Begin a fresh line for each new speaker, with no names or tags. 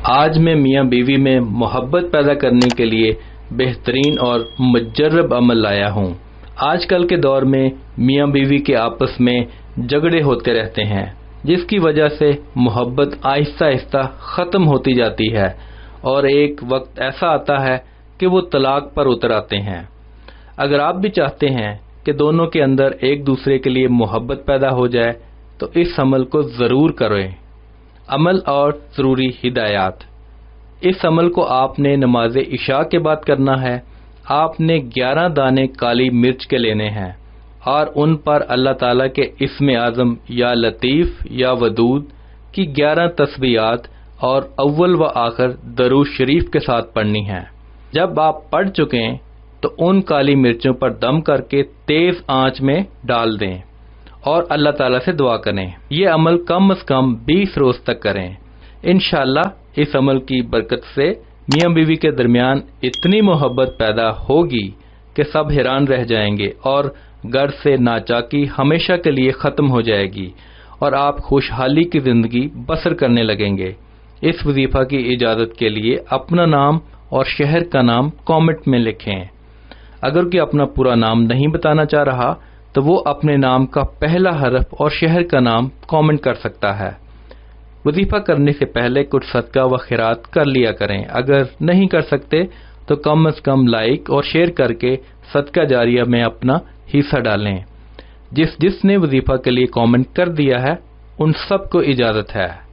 آج میں میاں بیوی میں محبت پیدا کرنے کے لیے بہترین اور مجرب عمل لایا ہوں۔ آج کل کے دور میں میاں بیوی کے آپس میں جھگڑے ہوتے رہتے ہیں، جس کی وجہ سے محبت آہستہ آہستہ ختم ہوتی جاتی ہے اور ایک وقت ایسا آتا ہے کہ وہ طلاق پر اتر آتے ہیں۔ اگر آپ بھی چاہتے ہیں کہ دونوں کے اندر ایک دوسرے کے لیے محبت پیدا ہو جائے تو اس عمل کو ضرور کریں۔ عمل اور ضروری ہدایات۔ اس عمل کو آپ نے نماز عشاء کے بعد کرنا ہے۔ آپ نے 11 دانے کالی مرچ کے لینے ہیں اور ان پر اللہ تعالیٰ کے اسم اعظم یا لطیف یا ودود کی 11 تسبیحات اور اول و آخر درود شریف کے ساتھ پڑھنی ہے۔ جب آپ پڑھ چکیں تو ان کالی مرچوں پر دم کر کے تیز آنچ میں ڈال دیں اور اللہ تعالیٰ سے دعا کریں۔ یہ عمل کم از کم 20 روز تک کریں۔ انشاءاللہ اس عمل کی برکت سے میاں بیوی کے درمیان اتنی محبت پیدا ہوگی کہ سب حیران رہ جائیں گے اور گھر سے ناچاکی ہمیشہ کے لیے ختم ہو جائے گی اور آپ خوشحالی کی زندگی بسر کرنے لگیں گے۔ اس وظیفہ کی اجازت کے لیے اپنا نام اور شہر کا نام کامنٹ میں لکھیں۔ اگر کوئی اپنا پورا نام نہیں بتانا چاہ رہا تو وہ اپنے نام کا پہلا حرف اور شہر کا نام کامنٹ کر سکتا ہے۔ وظیفہ کرنے سے پہلے کچھ صدقہ و خیرات کر لیا کریں۔ اگر نہیں کر سکتے تو کم از کم لائک اور شیئر کر کے صدقہ جاریہ میں اپنا حصہ ڈالیں۔ جس نے وظیفہ کے لیے کامنٹ کر دیا ہے ان سب کو اجازت ہے۔